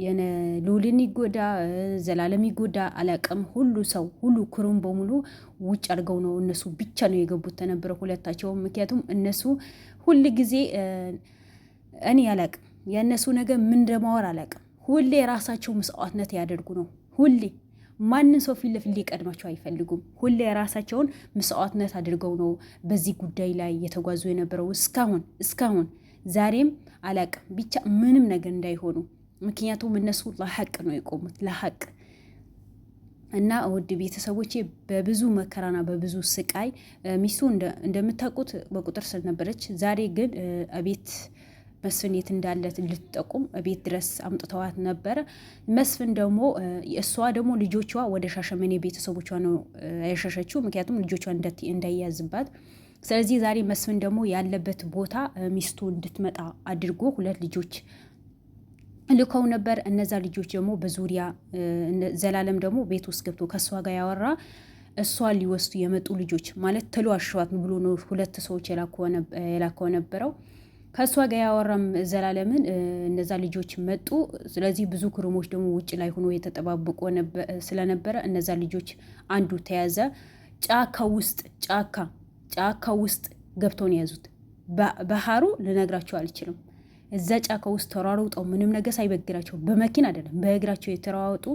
የነ ሉልን ይጎዳ ዘላለም ይጎዳ አላቅም። ሁሉ ሰው ሁሉ ክሩም በሙሉ ውጭ አድርገው ነው እነሱ ብቻ ነው የገቡት ተነበረው ሁለታቸው። ምክንያቱም እነሱ ሁል ጊዜ እኔ አላቅም የእነሱ ነገር ምን እንደማወር አላቅም። ሁሌ የራሳቸው መስዋዕትነት ያደርጉ ነው። ሁሌ ማንን ሰው ፊት ለፊት ሊቀድማቸው አይፈልጉም። ሁሌ የራሳቸውን መስዋዕትነት አድርገው ነው በዚህ ጉዳይ ላይ እየተጓዙ የነበረው እስካሁን ዛሬም አላቅም ብቻ ምንም ነገር እንዳይሆኑ። ምክንያቱም እነሱ ለሐቅ ነው የቆሙት ለሐቅ እና ውድ ቤተሰቦቼ በብዙ መከራና በብዙ ስቃይ ሚስቱ እንደምታውቁት በቁጥር ስር ነበረች። ዛሬ ግን እቤት መስፍን የት እንዳለ ልትጠቁም ቤት ድረስ አምጥተዋት ነበረ። መስፍን ደግሞ እሷ ደግሞ ልጆቿ ወደ ሻሸመኔ ቤተሰቦቿ ነው ያሸሸችው፣ ምክንያቱም ልጆቿ እንዳይያዝባት። ስለዚህ ዛሬ መስፍን ደግሞ ያለበት ቦታ ሚስቱ እንድትመጣ አድርጎ 2 ልጆች ልከው ነበር። እነዛ ልጆች ደግሞ በዙሪያ ዘላለም ደግሞ ቤት ውስጥ ገብቶ ከእሷ ጋር ያወራ እሷ ሊወስዱ የመጡ ልጆች ማለት ተሎ አሸዋት ብሎ ነው 2 ሰዎች የላከው ነበረው። ከእሷ ጋር ያወራም ዘላለምን እነዛ ልጆች መጡ። ስለዚህ ብዙ ክሩሞች ደግሞ ውጭ ላይ ሆኖ የተጠባበቁ ስለነበረ እነዛ ልጆች አንዱ ተያዘ። ጫካ ውስጥ ገብተው ነው የያዙት። ባህሩ ልነግራቸው አልችልም። እዛ ጫካ ውስጥ ተሯሩጠው ምንም ነገር ሳይበግራቸው በመኪና አይደለም በእግራቸው የተሯሩጡ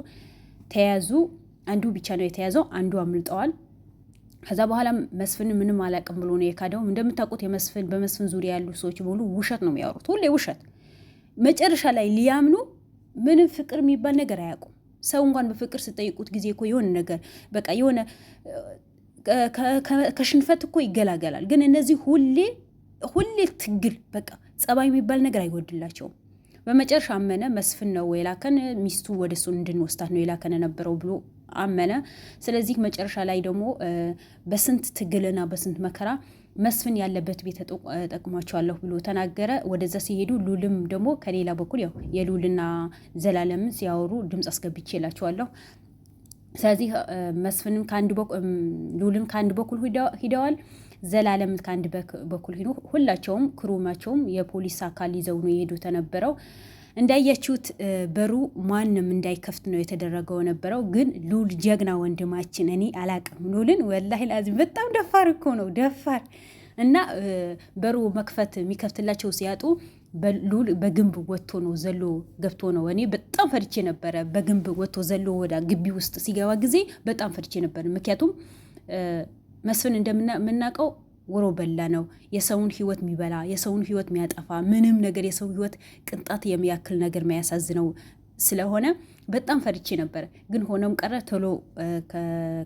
ተያዙ። አንዱ ብቻ ነው የተያዘው፣ አንዱ አምልጠዋል። ከዛ በኋላ መስፍን ምንም አላቅም ብሎ ነው የካደው። እንደምታውቁት በመስፍን ዙሪያ ያሉ ሰዎች በሙሉ ውሸት ነው የሚያወሩት፣ ሁሌ ውሸት። መጨረሻ ላይ ሊያምኑ ምንም ፍቅር የሚባል ነገር አያውቁም። ሰው እንኳን በፍቅር ስጠይቁት ጊዜ እኮ የሆነ ነገር በቃ የሆነ ከሽንፈት እኮ ይገላገላል። ግን እነዚህ ሁሌ ትግል በቃ ጸባይ የሚባል ነገር አይወድላቸውም። በመጨረሻ አመነ። መስፍን ነው የላከን ሚስቱ ወደ እሱ እንድንወስዳት ነው የላከን ነበረው ብሎ አመነ። ስለዚህ መጨረሻ ላይ ደግሞ በስንት ትግልና በስንት መከራ መስፍን ያለበት ቤት ተጠቅሟቸዋለሁ ብሎ ተናገረ። ወደዛ ሲሄዱ ሉልም ደግሞ ከሌላ በኩል ያው የሉልና ዘላለምን ሲያወሩ ድምፅ አስገብቼ እላቸዋለሁ። ስለዚህ መስፍንም ሉልም ከአንድ በኩል ሂደዋል፣ ዘላለም ከአንድ በኩል ሂዶ ሁላቸውም ክሩማቸውም የፖሊስ አካል ይዘው ነው የሄዱ ተነበረው። እንዳያችሁት በሩ ማንም እንዳይከፍት ነው የተደረገው ነበረው። ግን ሉል ጀግና ወንድማችን እኔ አላቅም ሉልን ወላሂ ላዚም በጣም ደፋር እኮ ነው ደፋር እና በሩ መክፈት የሚከፍትላቸው ሲያጡ ሉል በግንብ ወጥቶ ነው ዘሎ ገብቶ ነው። እኔ በጣም ፈርቼ ነበረ። በግንብ ወጥቶ ዘሎ ወደ ግቢ ውስጥ ሲገባ ጊዜ በጣም ፈርቼ ነበር። ምክንያቱም መስፍን እንደምናውቀው ወሮ በላ ነው። የሰውን ህይወት የሚበላ የሰውን ህይወት የሚያጠፋ ምንም ነገር የሰው ህይወት ቅንጣት የሚያክል ነገር የሚያሳዝነው ስለሆነ በጣም ፈርቼ ነበር። ግን ሆኖም ቀረ ቶሎ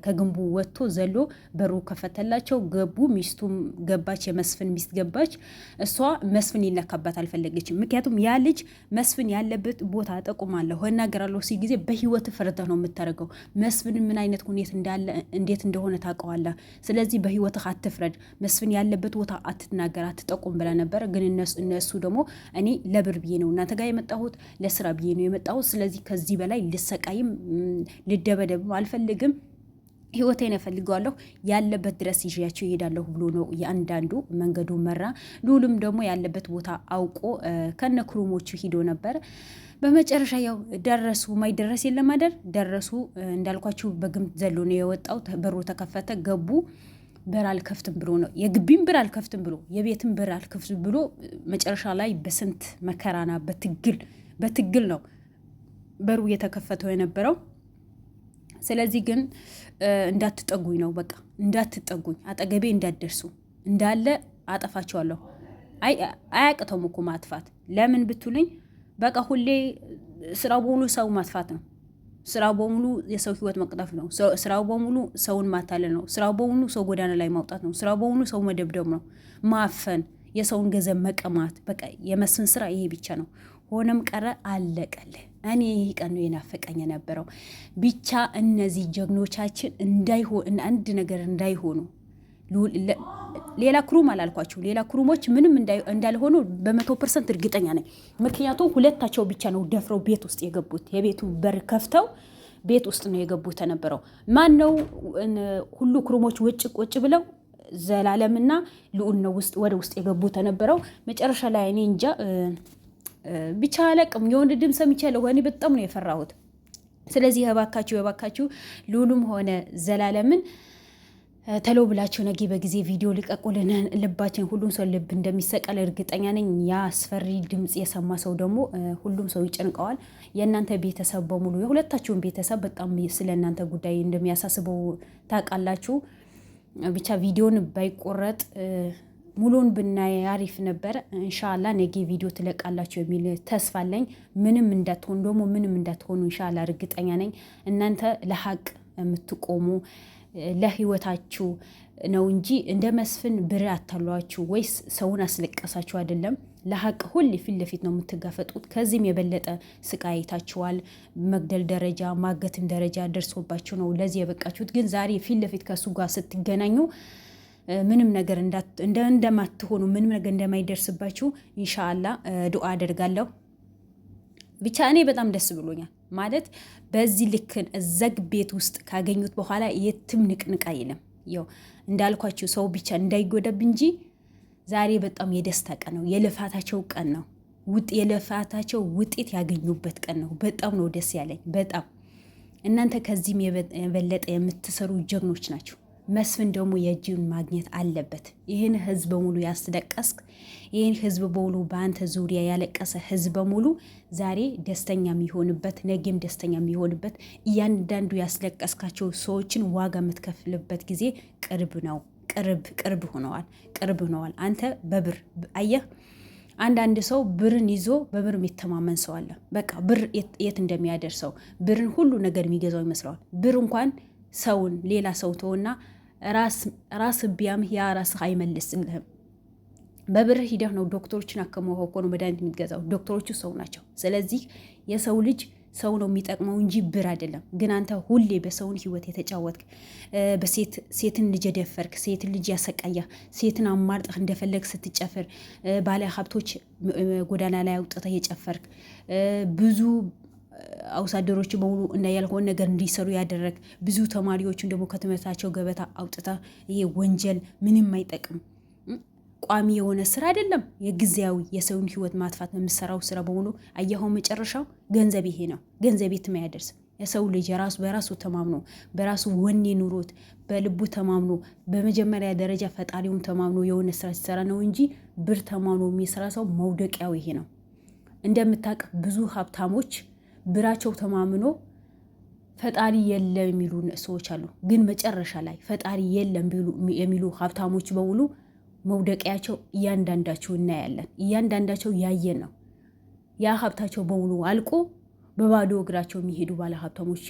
ከግንቡ ወጥቶ ዘሎ በሩ ከፈተላቸው ገቡ። ሚስቱም ገባች፣ የመስፍን ሚስት ገባች። እሷ መስፍን ይነካባት አልፈለገችም። ምክንያቱም ያ ልጅ መስፍን ያለበት ቦታ ጠቁማለሁ እናገራለሁ ሲል ጊዜ በህይወት ፈርተህ ነው የምታደርገው። መስፍን ምን አይነት ሁኔታ እንዳለ እንዴት እንደሆነ ታውቀዋለህ። ስለዚህ በህይወትህ አትፍረድ፣ መስፍን ያለበት ቦታ አትናገር፣ አትጠቁም ብላ ነበር። ግን እነሱ ደግሞ እኔ ለብር ብዬ ነው እናንተ ጋር የመጣሁት፣ ለስራ ብዬ ነው የመጣሁት። ስለዚህ ከዚህ በላይ ልሰቃይም ልደበደብም አልፈልግም፣ ህይወቴን እፈልገዋለሁ፣ ያለበት ድረስ ይዣቸው ይሄዳለሁ ብሎ ነው የአንዳንዱ መንገዱ መራ። ሉልም ደግሞ ያለበት ቦታ አውቆ ከነ ክሩሞቹ ሂዶ ነበር። በመጨረሻ ያው ደረሱ። ማይደረስ የለም አይደል? ደረሱ። እንዳልኳችሁ በግምት ዘሎ ነው የወጣው። በሩ ተከፈተ፣ ገቡ። በር አልከፍትም ብሎ ነው የግቢም በር አልከፍትም ብሎ የቤትም በር አልከፍትም ብሎ መጨረሻ ላይ በስንት መከራና በትግል ነው በሩ የተከፈተው የነበረው። ስለዚህ ግን እንዳትጠጉኝ ነው በቃ እንዳትጠጉኝ፣ አጠገቤ እንዳትደርሱ፣ እንዳለ አጠፋቸዋለሁ። አያቅተውም እኮ ማጥፋት። ለምን ብትሉኝ በቃ ሁሌ ስራው በሙሉ ሰው ማጥፋት ነው። ስራው በሙሉ የሰው ህይወት መቅጠፍ ነው። ስራው በሙሉ ሰውን ማታለል ነው። ስራው በሙሉ ሰው ጎዳና ላይ ማውጣት ነው። ስራው በሙሉ ሰው መደብደብ ነው፣ ማፈን፣ የሰውን ገንዘብ መቀማት። በቃ የመስፍን ስራ ይሄ ብቻ ነው። ሆነም ቀረ አለቀልህ። እኔ ይህ ቀን ነው የናፈቀኝ የነበረው። ብቻ እነዚህ ጀግኖቻችን አንድ ነገር እንዳይሆኑ ሌላ ክሩም አላልኳቸው። ሌላ ክሩሞች ምንም እንዳልሆኑ በ100% እርግጠኛ ነኝ። ምክንያቱም ሁለታቸው ብቻ ነው ደፍረው ቤት ውስጥ የገቡት። የቤቱ በር ከፍተው ቤት ውስጥ ነው የገቡት የነበረው። ማን ነው ሁሉ ክሩሞች ቁጭ ብለው ዘላለምና ልዑል ነው ወደ ውስጥ የገቡት የነበረው። መጨረሻ ላይ እኔ እንጃ ብቻ አለቅም የወንድ ድምፅ ሰምቻለሁ። እኔ በጣም ነው የፈራሁት። ስለዚህ የባካችሁ ሉሉም ሆነ ዘላለምን ተሎ ብላችሁ ነገ በጊዜ ቪዲዮ ልቀቁልን። ልባችን ሁሉም ሰው ልብ እንደሚሰቀል እርግጠኛ ነኝ። ያ አስፈሪ ድምፅ የሰማ ሰው ደግሞ ሁሉም ሰው ይጨንቀዋል። የእናንተ ቤተሰብ በሙሉ የሁለታችሁን ቤተሰብ በጣም ስለ እናንተ ጉዳይ እንደሚያሳስበው ታውቃላችሁ። ብቻ ቪዲዮን ባይቆረጥ ሙሉን ብናይ አሪፍ ነበር። እንሻላ ነገ ቪዲዮ ትለቃላችሁ የሚል ተስፋ አለኝ። ምንም እንዳትሆኑ ደግሞ ምንም እንዳትሆኑ እንሻላ እርግጠኛ ነኝ። እናንተ ለሀቅ የምትቆሙ ለህይወታችሁ ነው እንጂ እንደ መስፍን ብር አታሏችሁ ወይስ ሰውን አስለቀሳችሁ አይደለም። ለሀቅ ሁሌ ፊት ለፊት ነው የምትጋፈጡት። ከዚህም የበለጠ ስቃይ አይታችኋል። መግደል ደረጃ ማገትን ደረጃ ደርሶባችሁ ነው ለዚህ የበቃችሁት። ግን ዛሬ ፊት ለፊት ከሱ ጋር ስትገናኙ ምንም ነገር እንደማትሆኑ ምንም ነገር እንደማይደርስባችሁ ኢንሻአላ ዱአ አደርጋለሁ። ብቻ እኔ በጣም ደስ ብሎኛል። ማለት በዚህ ልክን እዘግ ቤት ውስጥ ካገኙት በኋላ የትም ንቅንቅ አይልም። ያው እንዳልኳችሁ ሰው ብቻ እንዳይጎዳብ እንጂ ዛሬ በጣም የደስታ ቀን ነው። የልፋታቸው ቀን ነው። የልፋታቸው ውጤት ያገኙበት ቀን ነው። በጣም ነው ደስ ያለኝ። በጣም እናንተ ከዚህም የበለጠ የምትሰሩ ጀግኖች ናቸው። መስፍን ደግሞ የእጅን ማግኘት አለበት። ይህን ህዝብ በሙሉ ያስለቀስክ፣ ይህን ህዝብ በሙሉ በአንተ ዙሪያ ያለቀሰ ህዝብ በሙሉ ዛሬ ደስተኛ የሚሆንበት ነገም ደስተኛ የሚሆንበት እያንዳንዱ ያስለቀስካቸው ሰዎችን ዋጋ የምትከፍልበት ጊዜ ቅርብ ነው። ቅርብ ሆነዋል። አንተ በብር አየህ። አንዳንድ ሰው ብርን ይዞ በብር የሚተማመን ሰው አለ። በቃ ብር የት እንደሚያደርሰው ብርን ሁሉ ነገር የሚገዛው ይመስለዋል። ብር እንኳን ሰውን ሌላ ሰው ተውና ራስ ቢያምህ ያ ራስህ አይመልስልህም። በብር ሂደህ ነው ዶክተሮችን አከመው እኮ ነው መድኃኒት የሚገዛው። ዶክተሮቹ ሰው ናቸው። ስለዚህ የሰው ልጅ ሰው ነው የሚጠቅመው እንጂ ብር አይደለም። ግን አንተ ሁሌ በሰውን ህይወት የተጫወትክ፣ ሴትን ልጅ የደፈርክ፣ ሴትን ልጅ ያሰቃያ፣ ሴትን አማርጠህ እንደፈለግ ስትጨፍር፣ ባለ ሀብቶች ጎዳና ላይ አውጥተህ የጨፈርክ፣ ብዙ አውሳደሮች በሙሉ እንዳያልሆን ነገር እንዲሰሩ ያደረግ፣ ብዙ ተማሪዎችን ደግሞ ከትምህርታቸው ገበታ አውጥታ፣ ይሄ ወንጀል ምንም አይጠቅም። ቋሚ የሆነ ስራ አይደለም። የጊዜያዊ የሰውን ህይወት ማጥፋት የምሰራው ስራ በሙሉ አየኸው፣ መጨረሻው ገንዘብ ይሄ ነው። ገንዘብ የትም አያደርስ። የሰው ልጅ በራሱ ተማምኖ በራሱ ወኔ ኑሮት በልቡ ተማምኖ በመጀመሪያ ደረጃ ፈጣሪውን ተማምኖ የሆነ ስራ ሲሰራ ነው እንጂ ብር ተማምኖ የሚሰራ ሰው መውደቂያው ይሄ ነው። እንደምታውቅ ብዙ ሀብታሞች ብራቸው ተማምኖ ፈጣሪ የለም የሚሉ ሰዎች አሉ። ግን መጨረሻ ላይ ፈጣሪ የለም የሚሉ ሀብታሞች በሙሉ መውደቂያቸው እያንዳንዳቸው እናያለን። እያንዳንዳቸው ያየን ነው። ያ ሀብታቸው በሙሉ አልቆ በባዶ እግራቸው የሚሄዱ ባለ ሀብታሞች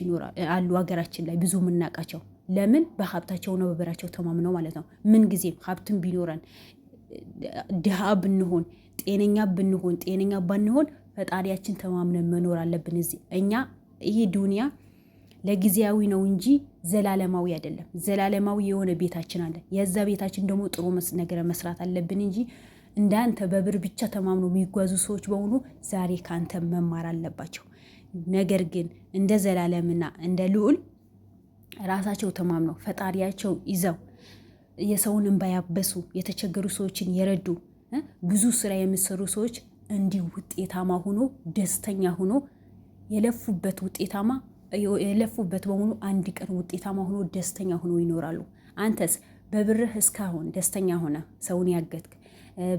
አሉ ሀገራችን ላይ ብዙ የምናውቃቸው። ለምን? በሀብታቸውና በብራቸው ተማምነው ማለት ነው። ምን ጊዜም ሀብትን ቢኖረን ድሃ ብንሆን ጤነኛ ባንሆን ፈጣሪያችን ተማምነን መኖር አለብን። እዚህ እኛ ይሄ ዱንያ ለጊዜያዊ ነው እንጂ ዘላለማዊ አይደለም። ዘላለማዊ የሆነ ቤታችን አለ። የዛ ቤታችን ደግሞ ጥሩ ነገር መስራት አለብን እንጂ እንዳንተ በብር ብቻ ተማምኖ የሚጓዙ ሰዎች በሙሉ ዛሬ ካንተ መማር አለባቸው። ነገር ግን እንደ ዘላለምና እንደ ልዑል ራሳቸው ተማምነው ፈጣሪያቸው ይዘው የሰውን እንባ ያበሱ የተቸገሩ ሰዎችን የረዱ ብዙ ስራ የሚሰሩ ሰዎች እንዲህ ውጤታማ ሆኖ ደስተኛ ሆኖ የለፉበት በሙሉ አንድ ቀን ውጤታማ ሆኖ ደስተኛ ሆኖ ይኖራሉ። አንተስ በብርህ እስካሁን ደስተኛ ሆነ ሰውን ያገትክ፣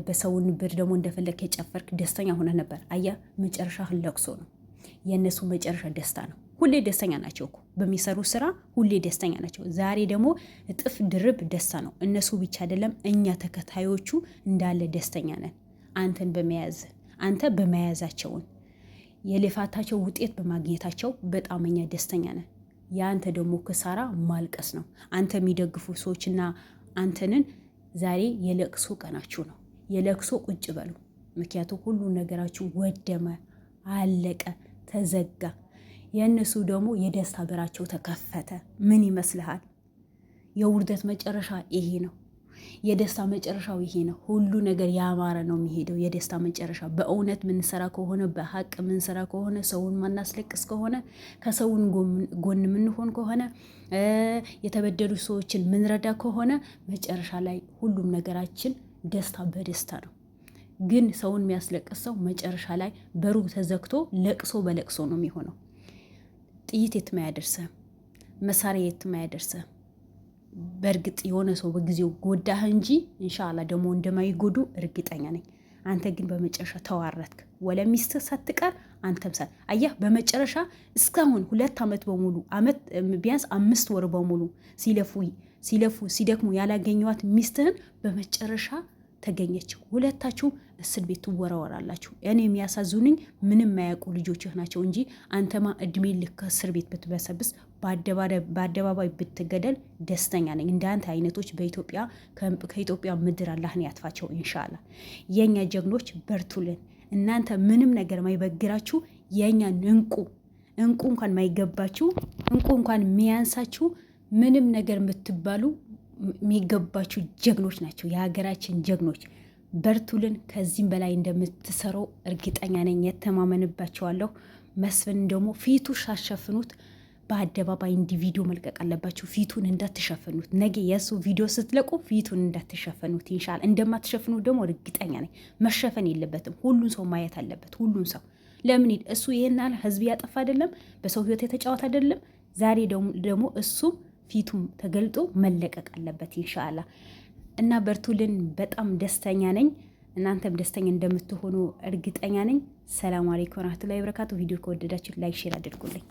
በሰውን ብር ደግሞ እንደፈለክ የጨፈርክ ደስተኛ ሆነ ነበር። አያ መጨረሻ ለቅሶ ነው። የእነሱ መጨረሻ ደስታ ነው። ሁሌ ደስተኛ ናቸው እኮ በሚሰሩ ስራ ሁሌ ደስተኛ ናቸው። ዛሬ ደግሞ እጥፍ ድርብ ደስታ ነው። እነሱ ብቻ አይደለም እኛ ተከታዮቹ እንዳለ ደስተኛ ነን። አንተ በመያዛቸውን የልፋታቸው ውጤት በማግኘታቸው በጣም እኛ ደስተኛ ነን። የአንተ ደግሞ ክሳራ ማልቀስ ነው። አንተ የሚደግፉ ሰዎችና አንተንን ዛሬ የለቅሶ ቀናችሁ ነው። የለቅሶ ቁጭ በሉ። ምክንያቱም ሁሉ ነገራችሁ ወደመ፣ አለቀ፣ ተዘጋ። የእነሱ ደግሞ የደስታ በራቸው ተከፈተ። ምን ይመስልሃል? የውርደት መጨረሻ ይሄ ነው። የደስታ መጨረሻው ይሄ ነው። ሁሉ ነገር ያማረ ነው የሚሄደው። የደስታ መጨረሻ በእውነት ምንሰራ ከሆነ በሀቅ ምንሰራ ከሆነ ሰውን ማናስለቅስ ከሆነ ከሰውን ጎን ምንሆን ከሆነ የተበደሉ ሰዎችን ምንረዳ ከሆነ መጨረሻ ላይ ሁሉም ነገራችን ደስታ በደስታ ነው። ግን ሰውን የሚያስለቅሰው መጨረሻ ላይ በሩ ተዘግቶ ለቅሶ በለቅሶ ነው የሚሆነው። ጥይት የትም አያደርስህም፣ መሳሪያ የትም አያደርስህም። በእርግጥ የሆነ ሰው በጊዜው ጎዳህ እንጂ ኢንሻአላህ ደግሞ እንደማይጎዱ እርግጠኛ ነኝ። አንተ ግን በመጨረሻ ተዋረድክ፣ ወለ ሚስትህ ሳትቀር አንተም አያህ። በመጨረሻ እስካሁን 2 ዓመት በሙሉ ቢያንስ 5 ወር በሙሉ ሲለፉ ሲደክሙ ያላገኘዋት ሚስትህን በመጨረሻ ተገኘች። ሁለታችሁ እስር ቤት ትወረወራላችሁ። እኔ የሚያሳዝኑኝ ምንም የማያውቁ ልጆችህ ናቸው እንጂ አንተማ እድሜ ልክ እስር ቤት ብትበሰብስ በአደባባይ ብትገደል ደስተኛ ነኝ። እንዳንተ አይነቶች ከኢትዮጵያ ምድር አላህን ያጥፋቸው ኢንሻአላህ። የኛ ጀግኖች በርቱልን። እናንተ ምንም ነገር ማይበግራችሁ የኛን እንቁ እንኳን ማይገባችሁ እንቁ እንኳን የሚያንሳችሁ ምንም ነገር የምትባሉ የሚገባችሁ ጀግኖች ናቸው፣ የሀገራችን ጀግኖች። በርቱልን። ከዚህም በላይ እንደምትሰራው እርግጠኛ ነኝ፣ የተማመንባቸዋለሁ። መስፍን ደግሞ ፊቱ ሳሸፍኑት በአደባባይ እንዲህ ቪዲዮ መልቀቅ አለባችሁ። ፊቱን እንዳትሸፍኑት። ነገ የእሱ ቪዲዮ ስትለቁ ፊቱን እንዳትሸፍኑት። ኢንሻአላህ እንደማትሸፍኑት ደግሞ እርግጠኛ ነኝ። መሸፈን የለበትም። ሁሉን ሰው ማየት አለበት። ሁሉን ሰው ለምን እሱ ይሄን ህዝብ ያጠፋ አይደለም፣ በሰው ህይወት የተጫወተ አይደለም። ዛሬ ደግሞ እሱ ፊቱም ተገልጦ መለቀቅ አለበት ኢንሻአላህ። እና በርቱልን። በጣም ደስተኛ ነኝ። እናንተም ደስተኛ እንደምትሆኑ እርግጠኛ ነኝ። ሰላም አለይኩም ወራህመቱላሂ ወበረካቱ። ቪዲዮ ከወደዳችሁ ላይክ፣ ሼር አድርጉልኝ።